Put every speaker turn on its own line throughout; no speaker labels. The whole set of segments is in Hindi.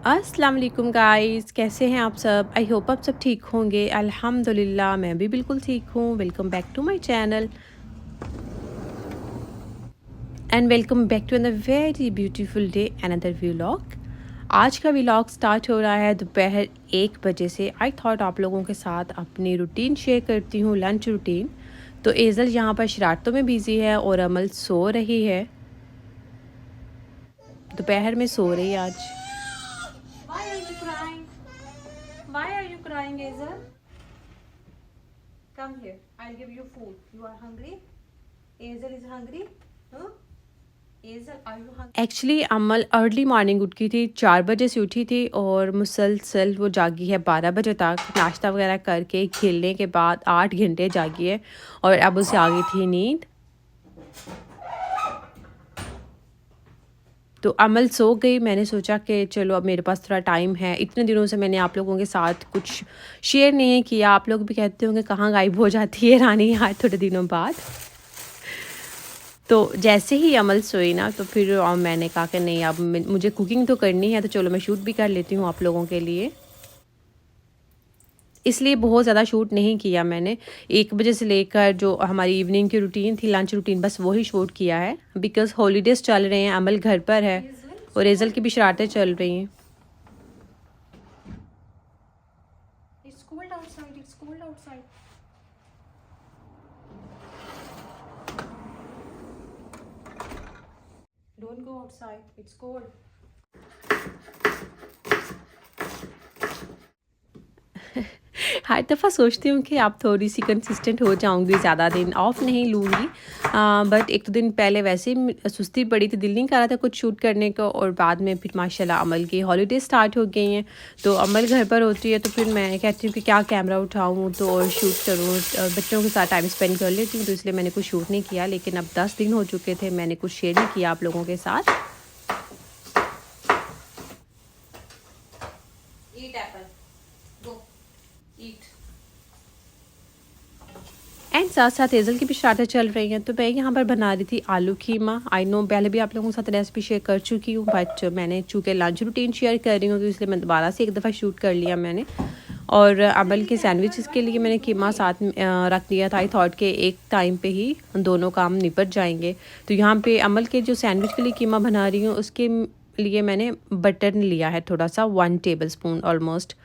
अस्सलाम वालेकुम गाइस, कैसे हैं आप सब। आई होप आप सब ठीक होंगे। अल्हम्दुलिल्लाह मैं भी बिल्कुल ठीक हूँ। Welcome back to my channel and welcome back to another very beautiful day another vlog. आज का व्लॉग स्टार्ट हो रहा है दोपहर 1 बजे से। आई थॉट आप लोगों के साथ अपनी रूटीन शेयर करती हूँ, लंच रूटीन। तो एज़ल यहाँ पर शरारतों में बिज़ी है और अमल सो रही है, दोपहर में सो रही है आज।
Why are you crying? Why are you crying, Hazel? Come here. I'll give you food. You are hungry? Hazel is hungry? Huh? Hazel, are you hungry?
Actually Amal early morning उठी थी, 4 बजे से उठी थी और मुसलसल वो जागी है 12 बजे तक। नाश्ता वगैरह करके खेलने के बाद 8 घंटे जागी है और अब उसे आ गई थी नींद। तो अमल सो गई। मैंने सोचा कि चलो अब मेरे पास थोड़ा टाइम है। इतने दिनों से मैंने आप लोगों के साथ कुछ शेयर नहीं किया। आप लोग भी कहते होंगे कहाँ गायब हो जाती है रानी यार थोड़े दिनों बाद। तो जैसे ही अमल सोई ना तो फिर मैंने कहा कि नहीं, अब मुझे कुकिंग तो करनी है, तो चलो मैं शूट भी कर लेती हूँ आप लोगों के लिए। इसलिए बहुत ज़्यादा शूट नहीं किया मैंने। 1 बजे से लेकर जो हमारी इवनिंग की रूटीन थी, लंच रूटीन, बस वही शूट किया है। बिकॉज़ हॉलीडेज़ चल रहे हैं, अमल घर पर है
Hazel,
और
so
एज़ल की भी शरारतें चल रही हैं।
it's cold outside. It's cold outside. Don't go outside. It's cold.
हर दफ़ा सोचती हूँ कि आप थोड़ी सी कंसिस्टेंट हो जाऊँगी, ज़्यादा दिन ऑफ नहीं लूँगी। बट 1-2 दिन पहले वैसे ही सुस्ती पड़ी थी, दिल नहीं कर रहा था कुछ शूट करने का। और बाद में फिर माशाल्लाह अमल की हॉलीडे स्टार्ट हो गई हैं, तो अमल घर पर होती है, तो फिर मैं कहती हूँ कि क्या कैमरा उठाऊँ तो और शूट करूँ। बच्चों के साथ टाइम स्पेंड कर लेती हूँ, तो इसलिए मैंने कुछ शूट नहीं किया। लेकिन अब 10 दिन हो चुके थे, मैंने कुछ शेयर नहीं किया आप लोगों के साथ।
Eat apple. Go. Eat.
And साथ साथ एज़ल की भी शरारतें चल रही हैं। तो मैं यहाँ पर बना रही थी आलू कीमा। आई नो पहले भी आप लोगों के साथ रेसिपी शेयर कर चुकी हूँ, बट मैंने चूँकि लंच रूटीन शेयर कर रही हूँ तो इसलिए मैं दोबारा से एक दफ़ा शूट कर लिया मैंने। और अमल के सैंडविचेस के लिए मैंने कीमा साथ में रख दिया था। आई थॉट के एक टाइम पे ही दोनों काम निपट जाएंगे। तो यहाँ पे अमल के जो सैंडविच के लिए कीमा बना रही हूँ उसके लिए मैंने बटर लिया है थोड़ा सा, 1 टेबल स्पून ऑलमोस्ट।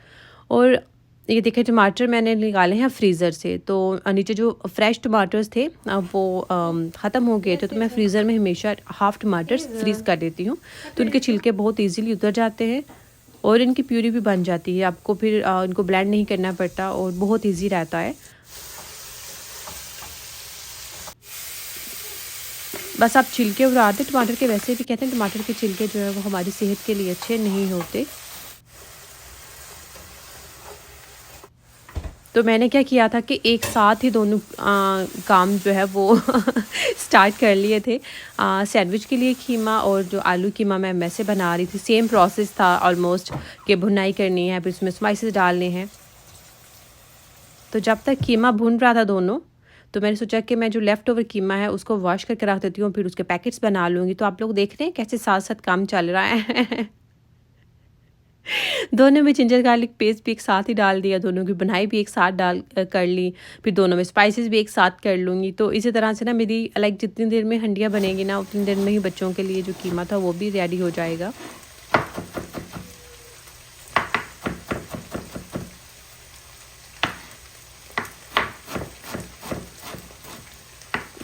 और ये देखिए टमाटर मैंने निकाले हैं फ्रीज़र से। तो नीचे जो फ्रेश टमाटर्स थे वो ख़त्म हो गए थे, तो मैं फ्रीज़र में हमेशा हाफ़ टमाटर्स फ्रीज़ कर देती हूँ, तो उनके छिलके बहुत इजीली उतर जाते हैं और इनकी प्यूरी भी बन जाती है। आपको फिर इनको ब्लेंड नहीं करना पड़ता और बहुत ईजी रहता है। बस आप छिलके उतार दें टमाटर के। वैसे भी कहते हैं टमाटर के छिलके जो है वो हमारी सेहत के लिए अच्छे नहीं होते। तो मैंने क्या किया था कि एक साथ ही दोनों काम जो है वो स्टार्ट कर लिए थे। सैंडविच के लिए कीमा और जो आलू कीमा मैं वैसे बना रही थी, सेम प्रोसेस था ऑलमोस्ट, कि भुनाई करनी है, फिर उसमें स्पाइसेस डालने हैं। तो जब तक कीमा भुन रहा था दोनों, तो मैंने सोचा कि मैं जो लेफ़्ट ओवर कीमा है उसको वॉश करके रख देती हूँ, फिर उसके पैकेट्स बना लूँगी। तो आप लोग देख रहे हैं कैसे साथ साथ काम चल रहा है। दोनों में जिंजर गार्लिक पेस्ट भी एक साथ ही डाल दिया, दोनों की बनाई भी एक साथ कर ली। फिर दोनों में स्पाइसेस भी एक साथ कर लूँगी। तो इसी तरह से ना मेरी लाइक जितनी देर में हंडियाँ बनेगी ना उतनी देर में ही बच्चों के लिए जो कीमा था वो भी रेडी हो जाएगा।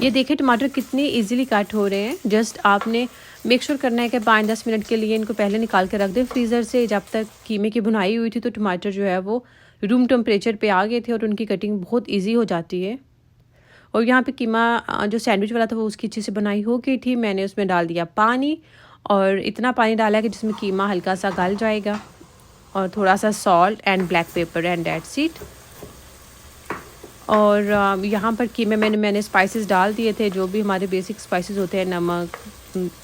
ये देखिए टमाटर कितने इजीली कट हो रहे हैं। जस्ट आपने मेक श्योर करना है कि 5-10 मिनट के लिए इनको पहले निकाल के रख दें फ्रीज़र से। जब तक कीमे की भुनाई हुई थी तो टमाटर जो है वो रूम टेम्परेचर पे आ गए थे और उनकी कटिंग बहुत ईजी हो जाती है। और यहाँ पे कीमा जो सैंडविच वाला था वो उसकी अच्छी से बनाई हो गई थी। मैंने उसमें डाल दिया पानी, और इतना पानी डाला कि जिसमें कीमा हल्का सा गल जाएगा, और थोड़ा सा salt and black pepper and that's it. और यहाँ पर कीमे मैंने स्पाइसेस डाल दिए थे, जो भी हमारे बेसिक स्पाइसेस होते हैं, नमक,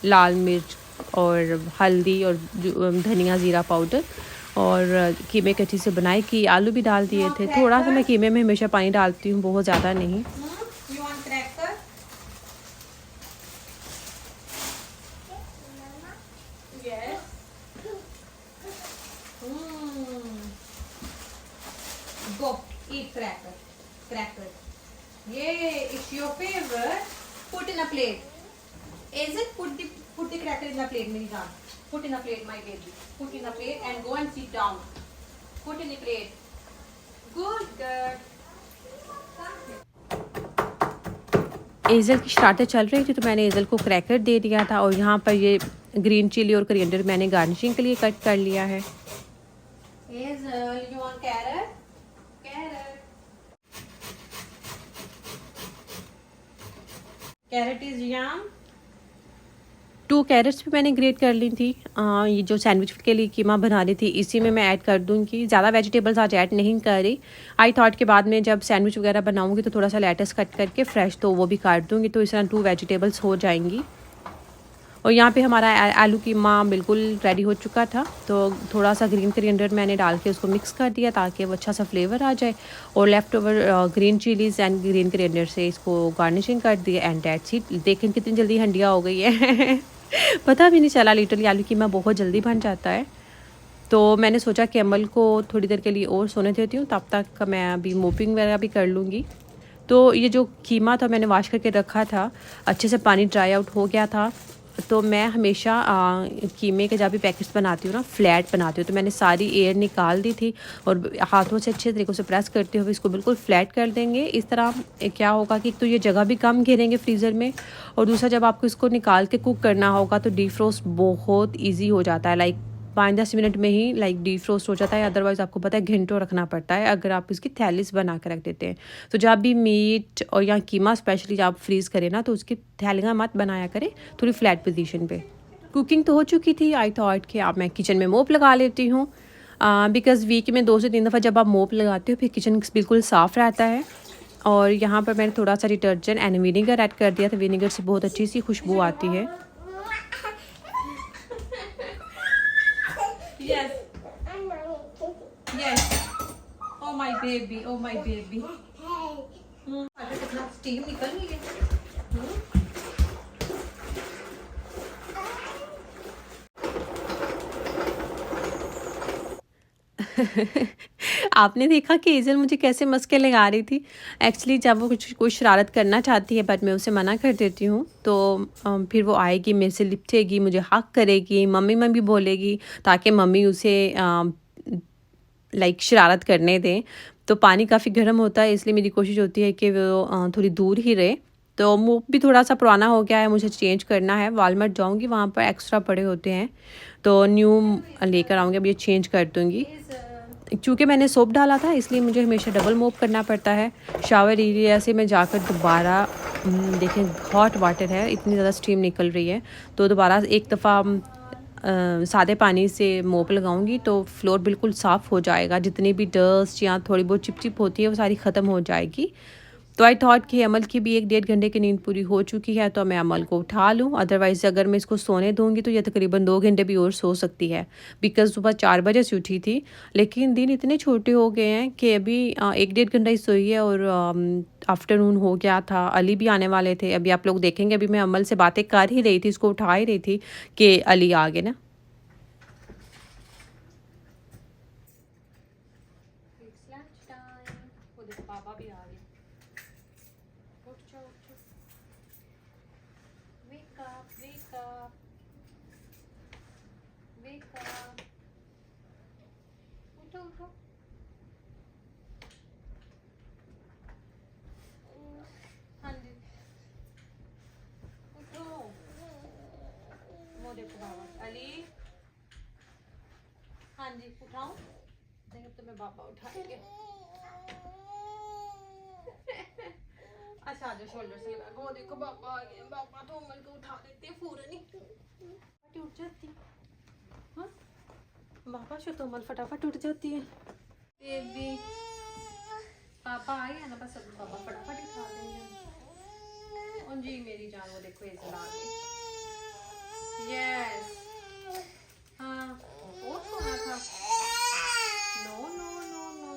लाल मिर्च और हल्दी और धनिया ज़ीरा पाउडर। और कीमे की अच्छी से बनाई की आलू भी डाल दिए थे। थोड़ा सा मैं कीमे में हमेशा पानी डालती हूँ, बहुत ज़्यादा नहीं।
You want cracker? Yes. Go eat cracker. Cracker. Yeah, it's your favorite. Put in a plate. Is it put the cracker in a plate, मेरी जान. Put in a plate, my baby. Put in a plate and go and sit down. Put in a plate. Good girl.
एज़ल की स्टार्टर चल रही थी तो मैंने एज़ल को क्रैकर दे दिया था और यहाँ पर ये ग्रीन चिली और कोरिएंडर मैंने गार्निशिंग के लिए कट कर लिया है।
Hazel, you want carrot? Carrot. Carrot is yum.
2 crates भी मैंने ग्रेट कर ली थी। ये जो सैंडविच के लिए कीमा बना रही थी इसी में मैं ऐड कर दूँगी। ज़्यादा वेजिटेबल्स आज ऐड नहीं कर रही। आई थॉट के बाद में जब सैंडविच वगैरह बनाऊँगी तो थोड़ा सा लेटस कट करके फ्रेश तो वो भी काट दूँगी, तो इस तरह 2 वेजिटेबल्स हो जाएंगी। और यहाँ पे हमारा आलू कीमा बिल्कुल रेडी हो चुका था, तो थोड़ा सा ग्रीन कोरिएंडर मैंने डाल के उसको मिक्स कर दिया ताकि वो अच्छा सा फ्लेवर आ जाए, और left over green chillies and green coriander से इसको गार्निशिंग कर दी एंड दैट्स इट। देखें कितनी जल्दी हंडिया हो गई है पता भी नहीं चला, लिटरली आलू कीमा बहुत जल्दी बन जाता है। तो मैंने सोचा कि अमल को थोड़ी देर के लिए और सोने देती हूँ, तब तक मैं अभी मोपिंग वगैरह भी कर लूँगी। तो ये जो कीमा था मैंने वॉश करके रखा था, अच्छे से पानी ड्राई आउट हो गया था। तो मैं हमेशा कीमे के जब भी पैकेट्स बनाती हूँ ना फ्लैट बनाती हूँ, तो मैंने सारी एयर निकाल दी थी और हाथों से अच्छे तरीक़े से प्रेस करते हुए इसको बिल्कुल फ्लैट कर देंगे। इस तरह क्या होगा कि एक तो ये जगह भी कम घेरेंगे फ्रीज़र में, और दूसरा जब आपको इसको निकाल के कुक करना होगा तो डीफ्रोस्ट बहुत ईजी हो जाता है। लाइक 5-10 मिनट में ही लाइक डीफ्रोस्ट हो जाता है। अदरवाइज़ आपको पता है घंटों रखना पड़ता है अगर आप इसकी थैलीस बना कर रख देते हैं। तो जब भी मीट और या कीमा स्पेशली जब आप फ्रीज़ करें ना तो उसकी थैलियाँ मत बनाया करें, थोड़ी फ्लैट पोजीशन पे। कुकिंग तो हो चुकी थी, आई थॉट कि अब मैं किचन में मोप लगा लेती हूँ, बिकॉज़ वीक में 2 से 3 दफ़ा जब आप मोप लगाते हो फिर किचन बिल्कुल साफ़ रहता है। और यहाँ पर मैंने थोड़ा सा डिटर्जेंट एंड विनीगर ऐड कर दिया था, विनीगर से बहुत अच्छी सी खुशबू आती है।
Yes. Yes. Oh my baby. Oh my baby. अगर कितना स्टीम निकल रही है।
आपने देखा कि एज़ल मुझे कैसे मस्के लगा रही थी। एक्चुअली जब वो कुछ कोई शरारत करना चाहती है बट मैं उसे मना कर देती हूँ, तो फिर वो आएगी, मेरे से लिपटेगी, मुझे हक करेगी, मम्मी मम्मी बोलेगी ताकि मम्मी उसे लाइक शरारत करने दें। तो पानी काफ़ी गर्म होता है इसलिए मेरी कोशिश होती है कि वो थोड़ी दूर ही रहे। तो मोप भी थोड़ा सा पुराना हो गया है, मुझे चेंज करना है। वालमार्ट जाऊँगी, वहाँ पर एक्स्ट्रा पड़े होते हैं तो न्यू लेकर आऊँगी। अब ये चेंज कर दूँगी। चूँकि मैंने सोप डाला था इसलिए मुझे हमेशा डबल मोप करना पड़ता है। शावर एरिया से मैं जाकर दोबारा देखें हॉट वाटर है, इतनी ज़्यादा स्टीम निकल रही है, तो दोबारा एक दफ़ा सादे पानी से मोप लगाऊंगी तो फ्लोर बिल्कुल साफ़ हो जाएगा। जितनी भी डस्ट या थोड़ी बहुत चिप चिप होती है वो सारी ख़त्म हो जाएगी। तो आई थॉट कि अमल की भी 1-1.5 घंटे की नींद पूरी हो चुकी है तो मैं अमल को उठा लूँ। अदरवाइज़ अगर मैं इसको सोने दूँगी तो ये तकरीबन 2 घंटे भी और सो सकती है, बिकॉज़ सुबह 4 बजे से उठी थी। लेकिन दिन इतने छोटे हो गए हैं कि अभी 1-1.5 घंटा ही सोई है और आफ्टरनून हो गया था, अली भी आने वाले थे। अभी आप लोग देखेंगे, अभी मैं अमल से बातें कर ही रही थी, इसको उठा ही रही थी कि अली आ गए ना।
पापा भी आ गए। उठ जाओ, उठ जाओ। Wake up, wake up, wake up. उठो, उठो। हाँ जी। उठो। वो देखो बाबा। अली। हाँ जी, उठाऊं? नहीं, अब तो मैं बाबा उठाएंगे। अच्छा आ जाओ, शोल्डर से लगा। वो देखो पापा आ गए। पापा तो अमल को उठा देते हैं फौरन ही। फटाफट उठ जाती। हाँ, बाबा से तो अमल फटाफट उठ जाती है। बेबी, पापा आ गए ना, बस अब पापा फटाफट उठा देंगे। और जी मेरी जान, वो देखो एज़ल आ गई। यस। हाँ, और सोना था। No no no no,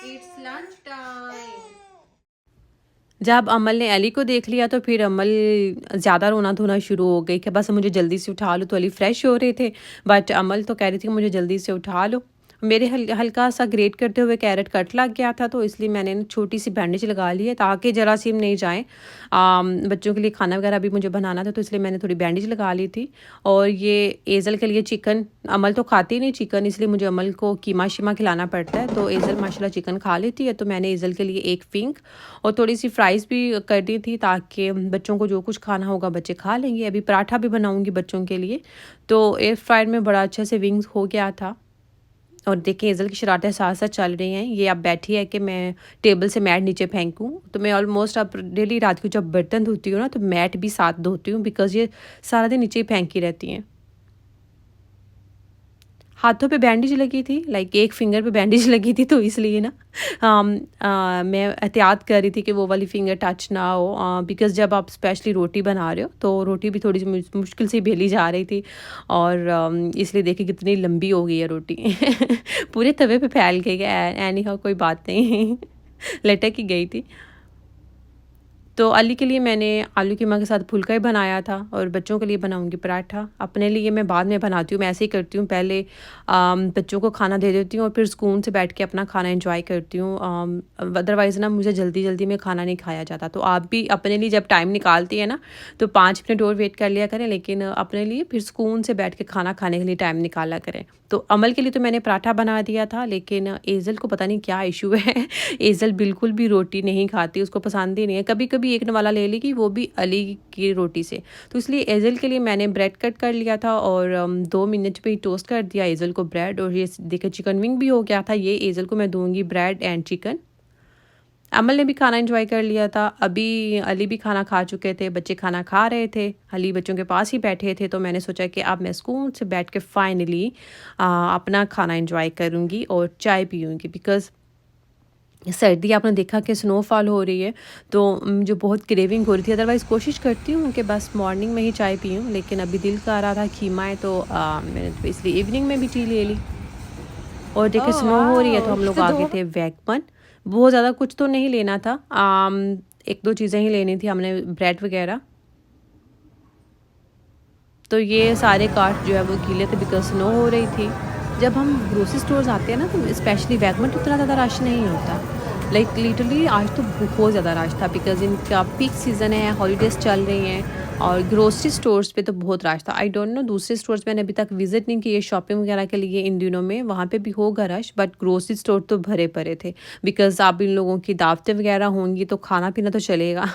it's lunch time.
जब अमल ने अली को देख लिया तो फिर अमल ज़्यादा रोना धोना शुरू हो गई कि बस मुझे जल्दी से उठा लो। तो अली फ्रेश हो रहे थे, बट अमल तो कह रही थी कि मुझे जल्दी से उठा लो। मेरे हल्का सा ग्रेट करते हुए कैरेट कट लग गया था, तो इसलिए मैंने ना छोटी सी बैंडेज लगा ली है ताकि जरासीम नहीं जाएँ। बच्चों के लिए खाना वगैरह भी मुझे बनाना था, तो इसलिए मैंने थोड़ी बैंडेज लगा ली थी। और ये एज़ल के लिए चिकन, अमल तो खाती नहीं चिकन, इसलिए मुझे अमल को कीमा शीमा खिलाना पड़ता है। तो एज़ल माशाल्लाह चिकन खा लेती है, तो मैंने एज़ल के लिए एक फिंक और थोड़ी सी फ्राइज़ भी कर दी थी ताकि बच्चों को जो कुछ खाना होगा बच्चे खा लेंगे। अभी पराठा भी बनाऊँगी बच्चों के लिए। तो एयर फ्रायर में बड़ा अच्छा से विंग्स हो गया था। और देखिए एज़ल की शरारतें साथ साथ चल रही हैं। ये अब बैठी है कि मैं टेबल से मैट नीचे फेंकूँ। तो मैं ऑलमोस्ट अब डेली रात को जब बर्तन धोती हूँ ना, तो मैट भी साथ धोती हूँ, बिकॉज़ ये सारा दिन नीचे ही फेंकी रहती हैं। हाथों पे बैंडेज लगी थी, लाइक एक फिंगर पे बैंडेज लगी थी, तो इसलिए ना मैं एहतियात कर रही थी कि वो वाली फिंगर टच ना हो, बिकॉज़ जब आप स्पेशली रोटी बना रहे हो तो रोटी भी थोड़ी सी मुश्किल से बेली जा रही थी। और इसलिए देखिए कितनी लंबी हो गई है रोटी पूरे तवे पे फैल गई है। एनी हाउ कोई बात नहीं लटक ही गई थी। तो अली के लिए मैंने आलू कीमा के साथ फुल्का ही बनाया था और बच्चों के लिए बनाऊंगी पराठा। अपने लिए मैं बाद में बनाती हूँ, मैं ऐसे ही करती हूँ, पहले बच्चों को खाना दे देती हूँ और फिर सुकून से बैठ के अपना खाना एंजॉय करती हूँ। अदरवाइज़ ना मुझे जल्दी जल्दी में खाना नहीं खाया जाता। तो आप भी अपने लिए जब टाइम निकालती है ना, तो 5 मिनट और वेट कर लिया करें, लेकिन अपने लिए फिर सुकून से बैठ के खाना खाने के लिए टाइम निकाला करें। तो अमल के लिए तो मैंने पराठा बना दिया था, लेकिन एज़ल को पता नहीं क्या इशू है एज़ल बिल्कुल भी रोटी नहीं खाती, उसको पसंद ही नहीं है। कभी कभी एक वाला ले लेगी, वो भी अली की रोटी से। तो इसलिए एज़ल के लिए मैंने ब्रेड कट कर लिया था और 2 मिनट पे ही टोस्ट कर दिया एज़ल को ब्रेड। और ये देखिए चिकन विंग भी हो गया था। ये एज़ल को मैं दूंगी ब्रेड एंड चिकन। अमल ने भी खाना एंजॉय कर लिया था। अभी अली भी खाना खा चुके थे, बच्चे खाना खा रहे थे, अली बच्चों के पास ही बैठे थे। तो मैंने सोचा कि अब मैं सुकून से बैठ के फाइनली अपना खाना एंजॉय करूँगी और चाय पीऊँगी, बिकॉज़ सर्दी आपने देखा कि स्नोफॉल हो रही है, तो मुझे बहुत क्रेविंग हो रही थी। अदरवाइज़ कोशिश करती हूँ कि बस मॉर्निंग में ही चाय पीऊँ, लेकिन अभी दिल कर रहा था कीमा है, तो मैंने तो इसलिए इवनिंग में भी टी ले ली। और देखिए
ओह
स्नो हो रही है, तो हम
वाओ!
लोग
तो
आ
दो
गए थे वैगमन। बहुत ज़्यादा कुछ तो नहीं लेना था, 1-2 चीज़ें ही लेनी थी हमने, ब्रेड वगैरह। तो ये सारे कार्ट जो है वो गीले थे बिकॉज़ स्नो हो रही थी। जब हम ग्रोसरी स्टोर्स आते हैं ना, तो स्पेशली वैगमन इतना ज़्यादा रश नहीं होता। लाइक लिटरली आज तो बहुत ज़्यादा रश था, बिकॉज़ इनका पीक सीज़न है, हॉलीडेज़ चल रही हैं और ग्रोसरी स्टोर्स पे तो बहुत रश था। आई डोंट नो दूसरे स्टोर्स मैंने अभी तक विज़िट नहीं किए शॉपिंग वगैरह के लिए इन दिनों में, वहाँ पे भी होगा रश, बट ग्रोसरी स्टोर तो भरे पड़े थे। बिकॉज़ अब इन लोगों की दावतें वगैरह होंगी तो खाना पीना तो चलेगा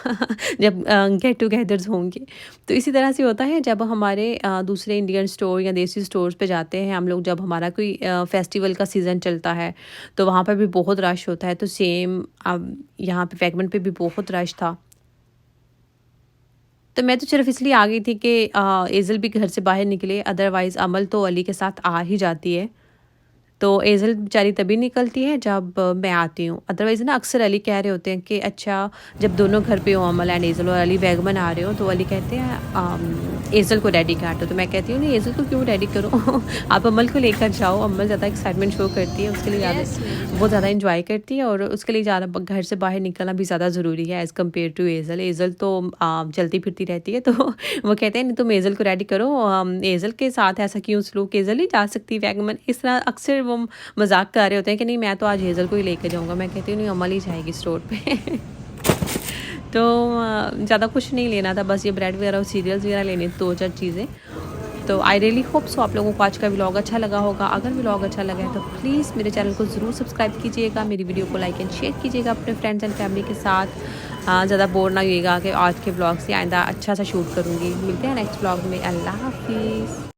जब गेट टुगेदर्स होंगे। तो इसी तरह से होता है जब हमारे दूसरे इंडियन स्टोर या देसी स्टोर्स पे जाते हैं हम लोग, जब हमारा कोई फेस्टिवल का सीज़न चलता है, तो वहाँ पर भी बहुत रश होता है। तो सेम अब यहाँ पे वैगमन पे भी बहुत रश था। तो मैं तो सिर्फ इसलिए आ गई थी कि एज़ल भी घर से बाहर निकले, अदरवाइज़ अमल तो अली के साथ आ ही जाती है। तो एज़ल बेचारी तभी निकलती है जब मैं आती हूँ। अदरवाइज़ ना अक्सर अली कह रहे होते हैं कि अच्छा, जब दोनों घर पे हो, अमल एंड एज़ल, और अली वैगमन आ रहे हो, तो अली कहते हैं एज़ल को रेडी कर दो। तो मैं कहती हूँ नहीं, एज़ल को क्यों रेडी करो आप अमल को लेकर जाओ। अमल ज़्यादा एक्साइटमेंट शो करती है, उसके लिए ज़्यादा
यस मेरी
बहुत
जान।
ज़्यादा एंजॉय करती है और उसके लिए ज़्यादा घर से बाहर निकलना भी ज़्यादा ज़रूरी है एज़ कम्पेयर टू एज़ल। एज़ल तो चलती फिरती रहती है, तो वो कहते हैं नहीं, तुम एज़ल को रेडी करो। एज़ल के साथ ऐसा क्यों सलूक, एज़ल ही जा सकती वैगमन। इस तरह अक्सर वो मजाक कर रहे होते हैं कि नहीं, मैं तो आज हेज़ल को ही लेके जाऊंगा। मैं कहती हूँ नहीं, अमल ही जाएगी स्टोर पे तो ज़्यादा कुछ नहीं लेना था, बस ये ब्रेड वगैरह और सीरियल्स वगैरह लेने, 2-4 चीज़ें। तो आई रियली होप सो आप लोगों को आज का व्लॉग अच्छा लगा होगा। अगर व्लॉग अच्छा लगा है तो प्लीज़ मेरे चैनल को ज़रूर सब्सक्राइब कीजिएगा, मेरी वीडियो को लाइक एंड शेयर कीजिएगा अपने फ्रेंड्स एंड फैमिली के साथ। ज़्यादा बोर ना होइएगा कि आज के व्लॉग से आइंदा अच्छा सा शूट करूँगी। मिलते हैं नेक्स्ट व्लॉग में। अल्लाह हाफिज़।